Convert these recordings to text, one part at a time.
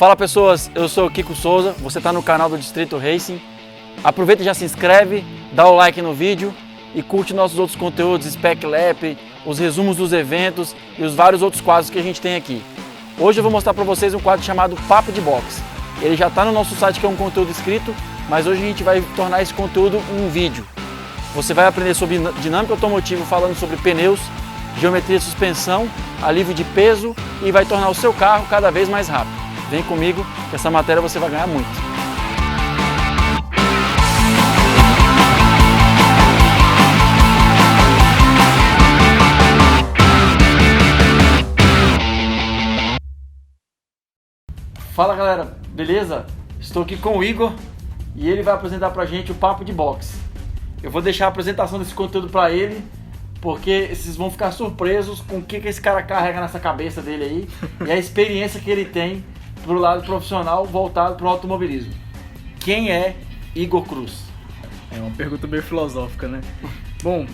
Fala pessoas, eu sou o Kiko Souza, você está no canal do Distrito Racing. Aproveita e já se inscreve, dá o like no vídeo e curte nossos outros conteúdos, Spec Lap, os resumos dos eventos e os vários outros quadros que a gente tem aqui. Hoje eu vou mostrar para vocês um quadro chamado Papo de Box. Ele já está no nosso site, que é um conteúdo escrito, mas hoje a gente vai tornar esse conteúdo um vídeo. Você vai aprender sobre dinâmica automotiva, falando sobre pneus, geometria de suspensão, alívio de peso e vai tornar o seu carro cada vez mais rápido. Vem comigo, que essa matéria você vai ganhar muito. Fala galera, beleza? Estou aqui com o Igor e ele vai apresentar pra gente o Papo de Box. Eu vou deixar a apresentação desse conteúdo pra ele, porque vocês vão ficar surpresos com o que esse cara carrega nessa cabeça dele aí e a experiência que ele tem pro lado profissional voltado pro automobilismo. Quem é Igor Cruz? É uma pergunta meio filosófica, né? Bom,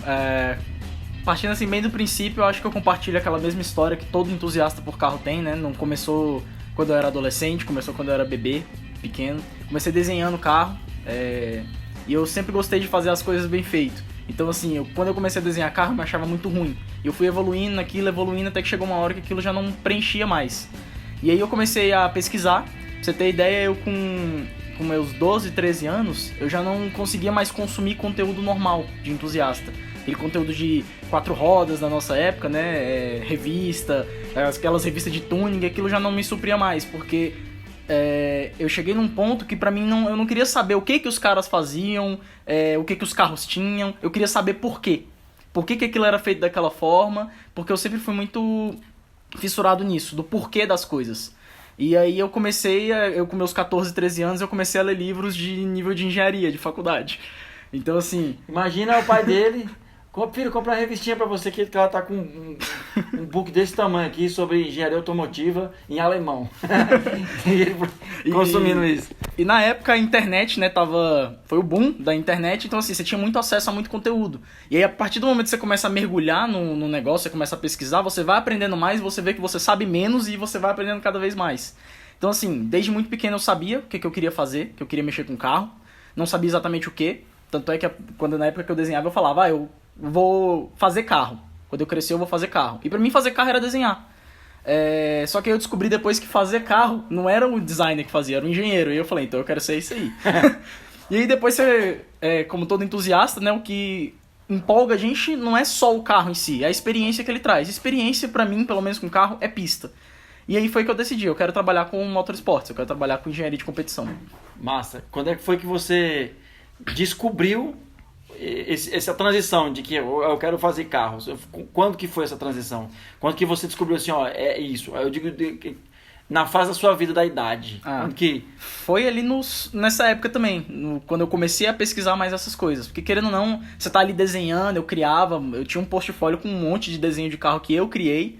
partindo assim bem do princípio, eu acho que eu compartilho aquela mesma história que todo entusiasta por carro tem, né? Não começou quando eu era adolescente, começou quando eu era bebê, pequeno. Comecei desenhando carro e eu sempre gostei de fazer as coisas bem feito. Então assim, quando eu comecei a desenhar carro, eu me achava muito ruim. E eu fui evoluindo naquilo, evoluindo, até que chegou uma hora que aquilo já não preenchia mais. E aí eu comecei a pesquisar. Pra você ter ideia, eu com meus 12, 13 anos, eu já não conseguia mais consumir conteúdo normal de entusiasta. Aquele conteúdo de 4 rodas da nossa época, né? Revista, aquelas revistas de tuning, aquilo já não me supria mais, porque eu cheguei num ponto que pra mim eu não queria saber o que os caras faziam, o que os carros tinham, eu queria saber por quê. Por que aquilo era feito daquela forma, porque eu sempre fui muito fissurado nisso, do porquê das coisas. E aí eu comecei, com meus 14, 13 anos, eu comecei a ler livros de nível de engenharia, de faculdade. Então assim... Imagina o pai dele... Filho, compra uma revistinha pra você que ela tá com um book desse tamanho aqui sobre engenharia automotiva em alemão. E ele consumindo isso. E na época a internet, né, foi o boom da internet, então assim, você tinha muito acesso a muito conteúdo. E aí a partir do momento que você começa a mergulhar no negócio, você começa a pesquisar, você vai aprendendo mais, você vê que você sabe menos e você vai aprendendo cada vez mais. Então assim, desde muito pequeno eu sabia o que eu queria fazer, que eu queria mexer com carro, não sabia exatamente o que. Tanto é que na época que eu desenhava eu falava, eu vou fazer carro. Quando eu crescer eu vou fazer carro. E pra mim fazer carro era desenhar. Só que eu descobri depois que fazer carro não era o designer que fazia, era o engenheiro. E eu falei, então eu quero ser isso aí. E aí depois você, como todo entusiasta, né, o que empolga a gente não é só o carro em si, é a experiência que ele traz. Experiência pra mim, pelo menos com carro, é pista. E aí foi que eu decidi, eu quero trabalhar com motorsports, eu quero trabalhar com engenharia de competição. Massa. Quando é que foi que você descobriu essa transição de que eu quero fazer carros? Quando que foi essa transição? Quando que você descobriu assim, é isso? Eu digo na fase da sua vida, da idade. Quando que... Foi ali nessa época também, quando eu comecei a pesquisar mais essas coisas. Porque querendo ou não, você tá ali desenhando, eu tinha um portfólio com um monte de desenho de carro que eu criei.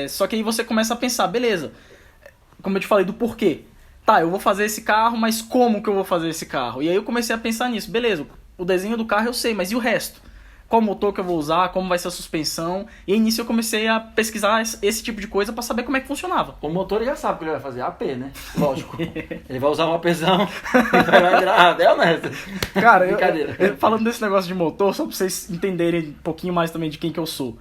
Só que aí você começa a pensar, beleza, como eu te falei, do porquê. Tá, eu vou fazer esse carro, mas como que eu vou fazer esse carro? E aí eu comecei a pensar nisso, beleza, o desenho do carro eu sei, mas e o resto? Qual motor que eu vou usar, como vai ser a suspensão? E aí nisso eu comecei a pesquisar esse tipo de coisa pra saber como é que funcionava. O motor ele já sabe o que ele vai fazer, AP, né? Lógico. Ele vai usar um APzão e vai virar, é honesto. Cara, falando desse negócio de motor, só pra vocês entenderem um pouquinho mais também de quem que eu sou.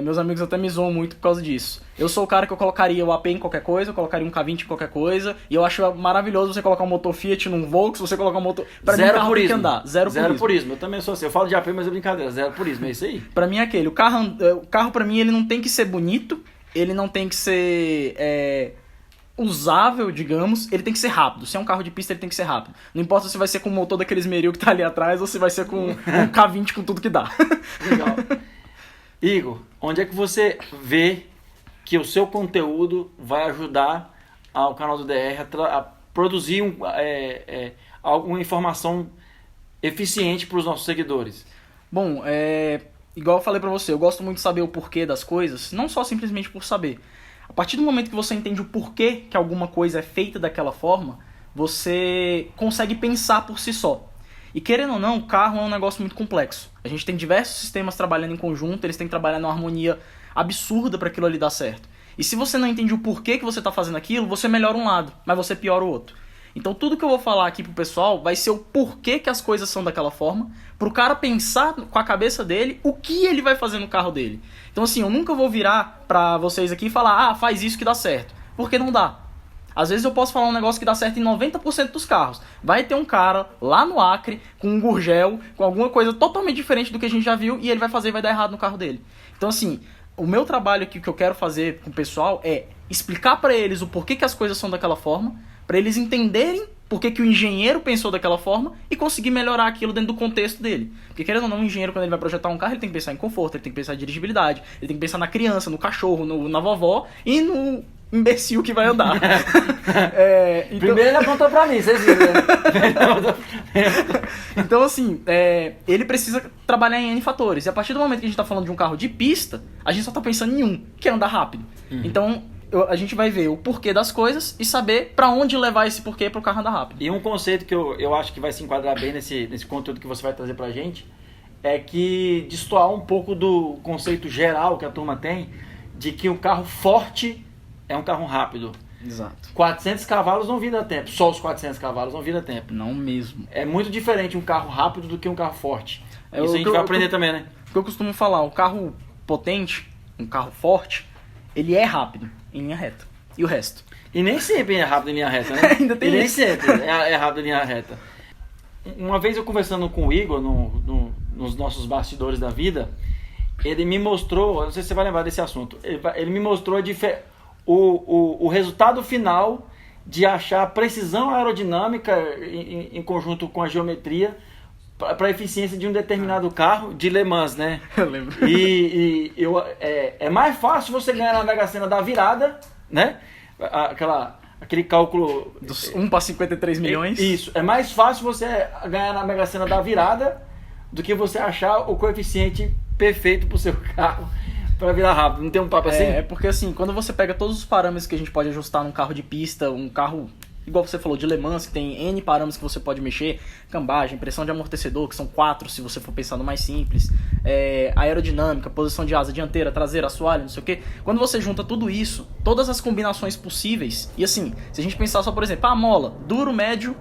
Meus amigos até me zoam muito por causa disso. Eu sou o cara que eu colocaria o AP em qualquer coisa, eu colocaria um K20 em qualquer coisa, e eu acho maravilhoso você colocar um motor Fiat num Volks, você colocar um motor... Pra mim, o carro tem que andar. Zero purismo. Eu também sou assim. Eu falo de AP, mas é brincadeira. Zero purismo, é isso aí? Pra mim é aquele. O carro pra mim, ele não tem que ser bonito, ele não tem que ser... usável, digamos, ele tem que ser rápido. Se é um carro de pista, ele tem que ser rápido. Não importa se vai ser com o motor daqueles Meril que tá ali atrás, ou se vai ser com um K20 com tudo que dá. Legal. Igor, onde é que você vê que o seu conteúdo vai ajudar ao canal do DR a produzir alguma informação eficiente para os nossos seguidores? Bom, igual eu falei pra você, eu gosto muito de saber o porquê das coisas, não só simplesmente por saber. A partir do momento que você entende o porquê que alguma coisa é feita daquela forma, você consegue pensar por si só. E querendo ou não, o carro é um negócio muito complexo. A gente tem diversos sistemas trabalhando em conjunto, eles têm que trabalhar numa harmonia absurda para aquilo ali dar certo. E se você não entende o porquê que você está fazendo aquilo, você melhora um lado, mas você piora o outro. Então tudo que eu vou falar aqui pro pessoal vai ser o porquê que as coisas são daquela forma, pro cara pensar com a cabeça dele o que ele vai fazer no carro dele. Então assim, eu nunca vou virar pra vocês aqui e falar, faz isso que dá certo, porque não dá. Às vezes eu posso falar um negócio que dá certo em 90% dos carros. Vai ter um cara lá no Acre, com um Gurgel, com alguma coisa totalmente diferente do que a gente já viu, e ele vai fazer e vai dar errado no carro dele. Então assim, o meu trabalho aqui que eu quero fazer com o pessoal é explicar pra eles o porquê que as coisas são daquela forma, pra eles entenderem porque que o engenheiro pensou daquela forma e conseguir melhorar aquilo dentro do contexto dele. Porque querendo ou não, o engenheiro, quando ele vai projetar um carro, ele tem que pensar em conforto, ele tem que pensar em dirigibilidade, ele tem que pensar na criança, no cachorro, na vovó e no imbecil que vai andar. Então... Primeiro ele apontou pra mim, vocês viram, né? Então assim, ele precisa trabalhar em N fatores. E a partir do momento que a gente tá falando de um carro de pista, a gente só tá pensando em um, que é andar rápido. Então... a gente vai ver o porquê das coisas e saber pra onde levar esse porquê pro carro andar rápido. E um conceito que eu acho que vai se enquadrar bem nesse conteúdo que você vai trazer pra gente é que destoar um pouco do conceito geral que a turma tem de que um carro forte é um carro rápido. Exato. 400 cavalos não vira tempo, só os 400 cavalos não vira tempo. Não mesmo. É muito diferente um carro rápido do que um carro forte. Isso a gente vai aprender também, né? O que eu costumo falar, um carro potente, um carro forte, ele é rápido em linha reta. E o resto? E nem sempre é rápido em linha reta, né? Ainda tem nem isso. sempre é rápido em linha reta. Uma vez eu conversando com o Igor nos nossos bastidores da vida, ele me mostrou, não sei se você vai lembrar desse assunto, ele me mostrou o resultado final de achar a precisão aerodinâmica em conjunto com a geometria para a eficiência de um determinado carro de Le Mans, né? Eu lembro. É mais fácil você ganhar na Mega Sena da virada, né? Aquele cálculo... Dos 1 para 53 milhões. Isso. É mais fácil você ganhar na Mega Sena da virada do que você achar o coeficiente perfeito pro seu carro para virar rápido. Não tem um papo assim? É porque assim, quando você pega todos os parâmetros que a gente pode ajustar num carro de pista, um carro... igual você falou, de Le Mans, que tem N parâmetros que você pode mexer, cambagem, pressão de amortecedor, que são 4 se você for pensar no mais simples, aerodinâmica, posição de asa dianteira, traseira, assoalho, não sei o que. Quando você junta tudo isso, todas as combinações possíveis, e assim, se a gente pensar só, por exemplo, mola, duro, médio,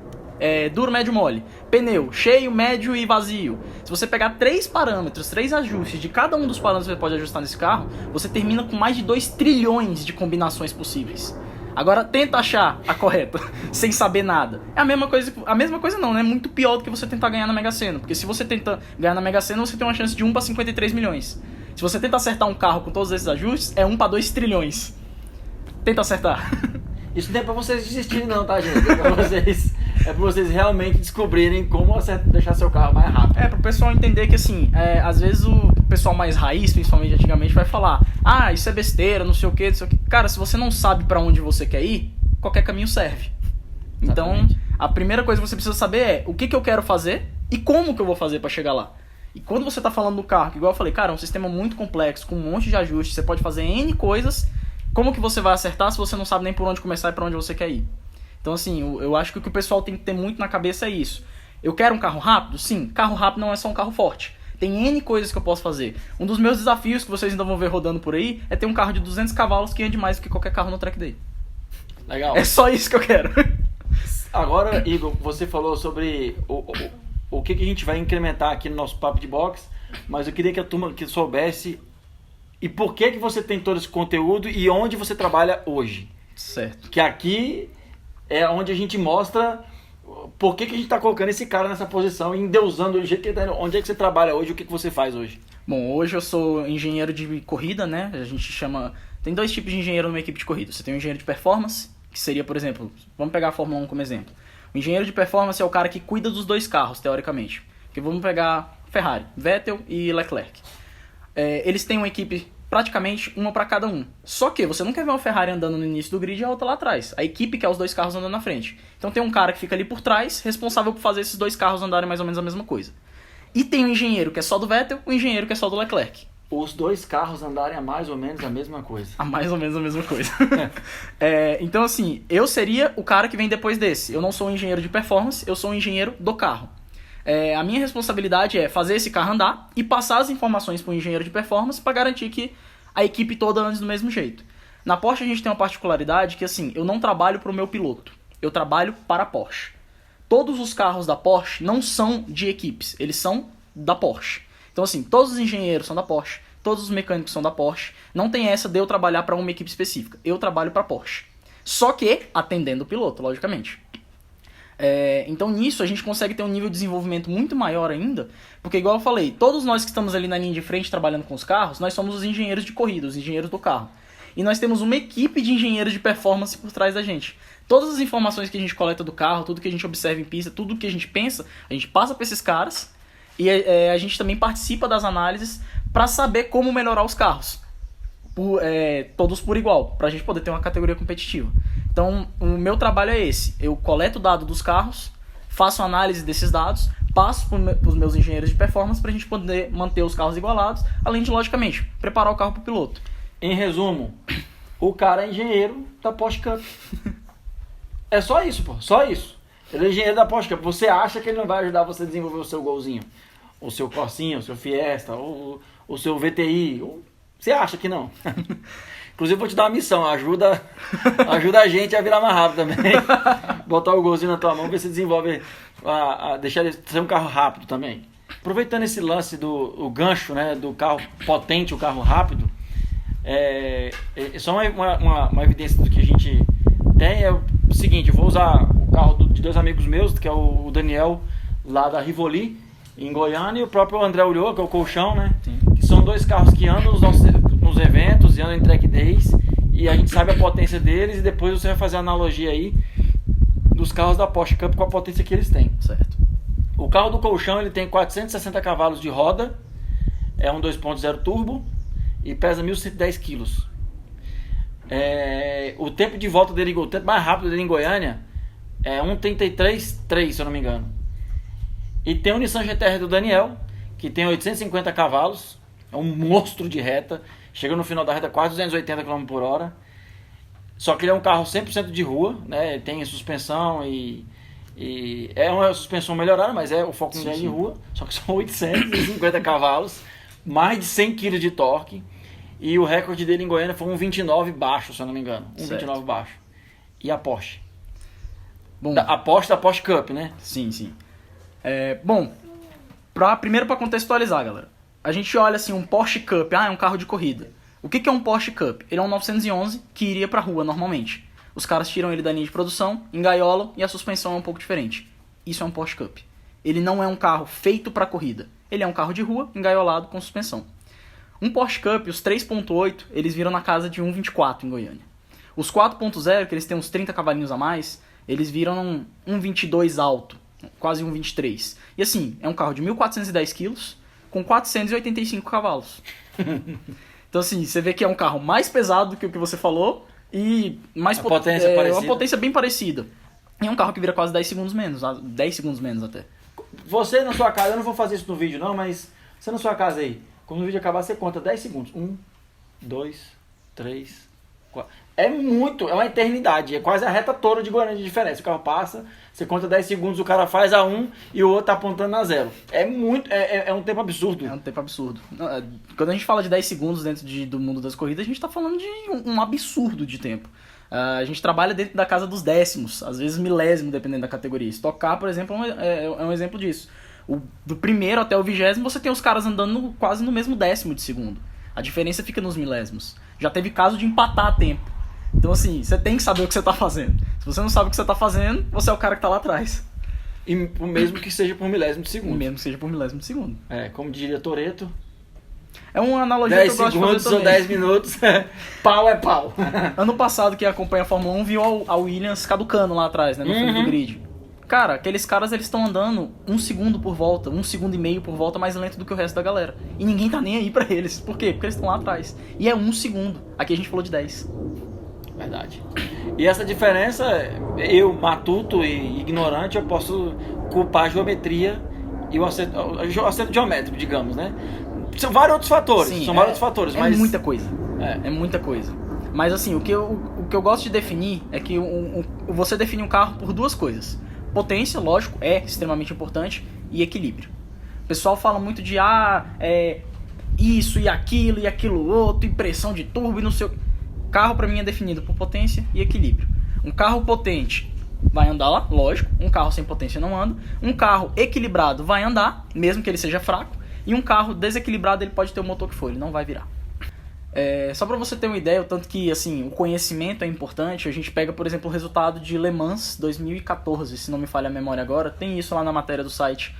mole, pneu, cheio, médio e vazio. Se você pegar 3 parâmetros, 3 ajustes de cada um dos parâmetros que você pode ajustar nesse carro, você termina com mais de 2 trilhões de combinações possíveis. Agora tenta achar a correta, sem saber nada. É a mesma coisa não, né? Muito pior do que você tentar ganhar na Mega Sena. Porque se você tenta ganhar na Mega Sena, você tem uma chance de 1 para 53 milhões. Se você tenta acertar um carro com todos esses ajustes, é 1 para 2 trilhões. Tenta acertar. Isso não é pra vocês desistirem não, tá, gente? É pra vocês realmente descobrirem como deixar seu carro mais rápido. Pro pessoal entender que, assim, às vezes o pessoal mais raiz, principalmente antigamente, vai falar: isso é besteira, não sei o que, não sei o que. Cara, se você não sabe pra onde você quer ir, qualquer caminho serve. Então, a primeira coisa que você precisa saber é o que eu quero fazer e como que eu vou fazer pra chegar lá. E quando você tá falando do carro, que igual eu falei, cara, é um sistema muito complexo, com um monte de ajustes, você pode fazer N coisas, como que você vai acertar se você não sabe nem por onde começar e pra onde você quer ir? Então, assim, eu acho que o que o pessoal tem que ter muito na cabeça é isso. Eu quero um carro rápido? Sim, carro rápido não é só um carro forte. Tem N coisas que eu posso fazer. Um dos meus desafios que vocês ainda vão ver rodando por aí é ter um carro de 200 cavalos que ande mais do que qualquer carro no track day. Legal. É só isso que eu quero. Agora, Igor, você falou sobre o que a gente vai incrementar aqui no nosso papo de box, mas eu queria que a turma que soubesse e por que você tem todo esse conteúdo e onde você trabalha hoje. Certo. Que aqui é onde a gente mostra por que a gente está colocando esse cara nessa posição e endeusando do jeito que ele tá. Onde é que você trabalha hoje, o que você faz hoje? Bom, hoje eu sou engenheiro de corrida, né? A gente chama... Tem 2 tipos de engenheiro numa equipe de corrida. Você tem o engenheiro de performance, que seria, por exemplo, vamos pegar a Fórmula 1 como exemplo. O engenheiro de performance é o cara que cuida dos 2 carros, teoricamente. Porque vamos pegar Ferrari, Vettel e Leclerc. Eles têm uma equipe praticamente uma para cada um. Só que você não quer ver uma Ferrari andando no início do grid e a outra lá atrás. A equipe quer os 2 carros andando na frente. Então tem um cara que fica ali por trás, responsável por fazer esses 2 carros andarem mais ou menos a mesma coisa. E tem um engenheiro que é só do Vettel, um engenheiro que é só do Leclerc. Os 2 carros andarem a mais ou menos a mesma coisa. A mais ou menos a mesma coisa. Então assim, eu seria o cara que vem depois desse. Eu não sou um engenheiro de performance, eu sou um engenheiro do carro. A minha responsabilidade é fazer esse carro andar e passar as informações para o engenheiro de performance para garantir que a equipe toda ande do mesmo jeito. Na Porsche a gente tem uma particularidade que, assim, eu não trabalho para o meu piloto, eu trabalho para a Porsche. Todos os carros da Porsche não são de equipes, eles são da Porsche. Então, assim, todos os engenheiros são da Porsche, todos os mecânicos são da Porsche. Não tem essa de eu trabalhar para uma equipe específica, eu trabalho para a Porsche. Só que atendendo o piloto, logicamente. Então nisso a gente consegue ter um nível de desenvolvimento muito maior ainda, porque igual eu falei, todos nós que estamos ali na linha de frente trabalhando com os carros, nós somos os engenheiros de corrida, os engenheiros do carro. E nós temos uma equipe de engenheiros de performance por trás da gente. Todas as informações que a gente coleta do carro, tudo que a gente observa em pista, tudo que a gente pensa, a gente passa para esses caras e a gente também participa das análises para saber como melhorar os carros. Todos por igual, para a gente poder ter uma categoria competitiva. Então, o meu trabalho é esse. Eu coleto o dado dos carros, faço análise desses dados, passo para os meus engenheiros de performance para a gente poder manter os carros igualados, além de, logicamente, preparar o carro para o piloto. Em resumo, o cara é engenheiro da Porsche Cup. É só isso, pô. Só isso. Ele é engenheiro da Porsche Cup. Você acha que ele não vai ajudar você a desenvolver o seu Golzinho? O seu Corsinha, o seu Fiesta, o seu VTI? Você acha que não? Inclusive, vou te dar uma missão. Ajuda a gente a virar mais rápido também. Botar o Golzinho na tua mão, ver se desenvolve, deixar ele ser um carro rápido também. Aproveitando esse lance do gancho, né, do carro potente, o carro rápido, só uma evidência do que a gente tem é o seguinte: eu vou usar o carro de dois amigos meus, que é o Daniel, lá da Rivoli, em Goiânia, e o próprio André Ulloa, que é o Colchão, né? Sim. Que são dois carros que andam nos eventos e andam em track days, e a gente sabe a potência deles, e depois você vai fazer a analogia aí dos carros da Porsche Cup com a potência que eles têm. Certo. O carro do Colchão, ele tem 460 cavalos de roda, é um 2.0 turbo e pesa 1.110 quilos. O tempo de volta dele, o tempo mais rápido dele em Goiânia é 1:33,3, se eu não me engano. E tem o Nissan GT-R do Daniel, que tem 850 cavalos, é um monstro de reta, chega no final da reta quase 280 km por hora. Só que ele é um carro 100% de rua, né? Tem suspensão e é uma suspensão melhorada, mas o foco não é de rua. Só que são 850 cavalos, mais de 100 kg de torque. E o recorde dele em Goiânia foi um 29 baixo, se eu não me engano. Um 29 baixo. E a Porsche? Bom, a Porsche da Porsche Cup, né? Sim. Primeiro para contextualizar, galera. A gente olha assim, um Porsche Cup, é um carro de corrida. O que é um Porsche Cup? Ele é um 911 que iria pra rua normalmente. Os caras tiram ele da linha de produção, engaiolam e a suspensão é um pouco diferente. Isso é um Porsche Cup. Ele não é um carro feito pra corrida. Ele é um carro de rua, engaiolado com suspensão. Um Porsche Cup, os 3.8, eles viram na casa de 1.24 em Goiânia. Os 4.0, que eles têm uns 30 cavalinhos a mais, eles viram 1.22 alto, quase 1.23. E assim, é um carro de 1.410 quilos com 485 cavalos. Então assim, você vê que é um carro mais pesado do que o que você falou e mais potência parecida. Uma potência bem parecida. E é um carro que vira quase 10 segundos menos, 10 segundos menos até. Você na sua casa, eu não vou fazer isso no vídeo não, mas você na sua casa aí, quando o vídeo acabar, você conta 10 segundos. 1, 2, 3, 4. É uma eternidade. É quase a reta toda de Goiânia de diferença. O carro passa, você conta 10 segundos, o cara faz a 1 e o outro tá apontando a 0. É um tempo absurdo. É um tempo absurdo. Quando a gente fala de 10 segundos dentro do mundo das corridas, a gente tá falando de um absurdo de tempo. A gente trabalha dentro da casa dos décimos, às vezes milésimo, dependendo da categoria. Stock Car, por exemplo, é um exemplo disso. Do primeiro até o 20º, você tem os caras andando quase no mesmo décimo de segundo. A diferença fica nos milésimos. Já teve caso de empatar a tempo. Então assim, você tem que saber o que você está fazendo. Se você não sabe o que você está fazendo, você é o cara que está lá atrás. E o mesmo que seja por milésimo de segundo. Mesmo que seja por milésimo de segundo. Como diria Toretto. É uma analogia que eu gosto de fazer também. 10 segundos ou 10 minutos, pau é pau. Ano passado, quem acompanha a Fórmula 1 viu a Williams caducando lá atrás, né, no fundo do grid. Cara, aqueles caras, eles estão andando 1 segundo por volta, 1,5 segundo por volta mais lento do que o resto da galera. E ninguém tá nem aí pra eles. Por quê? Porque eles estão lá atrás. E é 1 segundo. Aqui a gente falou de 10. Verdade. E essa diferença, eu, matuto e ignorante, eu posso culpar a geometria e o acerto geométrico, digamos, né? São vários outros fatores. Sim, mas... É muita coisa. É muita coisa. Mas assim, o que eu gosto de definir é que você define um carro por duas coisas. Potência, lógico, é extremamente importante, e equilíbrio. O pessoal fala muito de isso e aquilo outro, e pressão de turbo e não sei o... carro para mim é definido por potência e equilíbrio. Um carro potente vai andar lá, lógico. Um carro sem potência não anda. Um carro equilibrado vai andar, mesmo que ele seja fraco. E um carro desequilibrado, ele pode ter o motor que for, ele não vai virar. Só para você ter uma ideia, o tanto que assim, o conhecimento é importante. A gente pega, por exemplo, o resultado de Le Mans 2014, se não me falha a memória agora. Tem isso lá na matéria do site.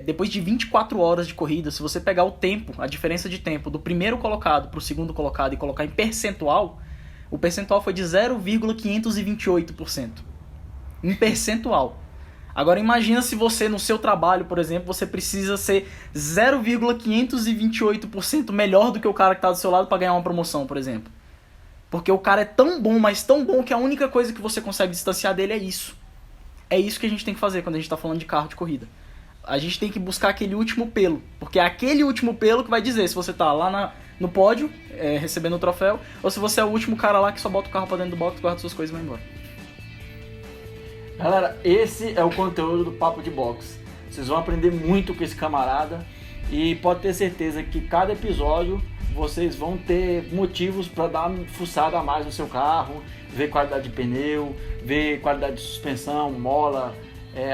Depois de 24 horas de corrida, se você pegar o tempo, a diferença de tempo do primeiro colocado para o segundo colocado e colocar em percentual, o percentual foi de 0,528%. Em percentual. Agora imagina se você, no seu trabalho, por exemplo, você precisa ser 0,528% melhor do que o cara que está do seu lado para ganhar uma promoção, por exemplo. Porque o cara é tão bom, mas tão bom, que a única coisa que você consegue distanciar dele é isso. É isso que a gente tem que fazer quando a gente está falando de carro de corrida. A gente tem que buscar aquele último pelo. Porque é aquele último pelo que vai dizer se você tá lá no pódio, recebendo o troféu, ou se você é o último cara lá que só bota o carro pra dentro do box, guarda suas coisas e vai embora. Galera, esse é o conteúdo do Papo de Box. Vocês vão aprender muito com esse camarada e pode ter certeza que cada episódio vocês vão ter motivos para dar uma fuçada a mais no seu carro, ver qualidade de pneu, ver qualidade de suspensão, mola,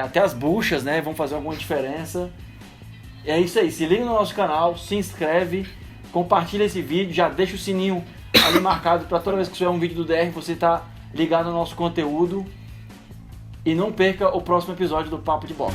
até as buchas, né, vão fazer alguma diferença. É isso aí, se liga no nosso canal, se inscreve, compartilha esse vídeo, já deixa o sininho ali marcado para toda vez que tiver um vídeo do DR você tá ligado no nosso conteúdo. E não perca o próximo episódio do Papo de Box.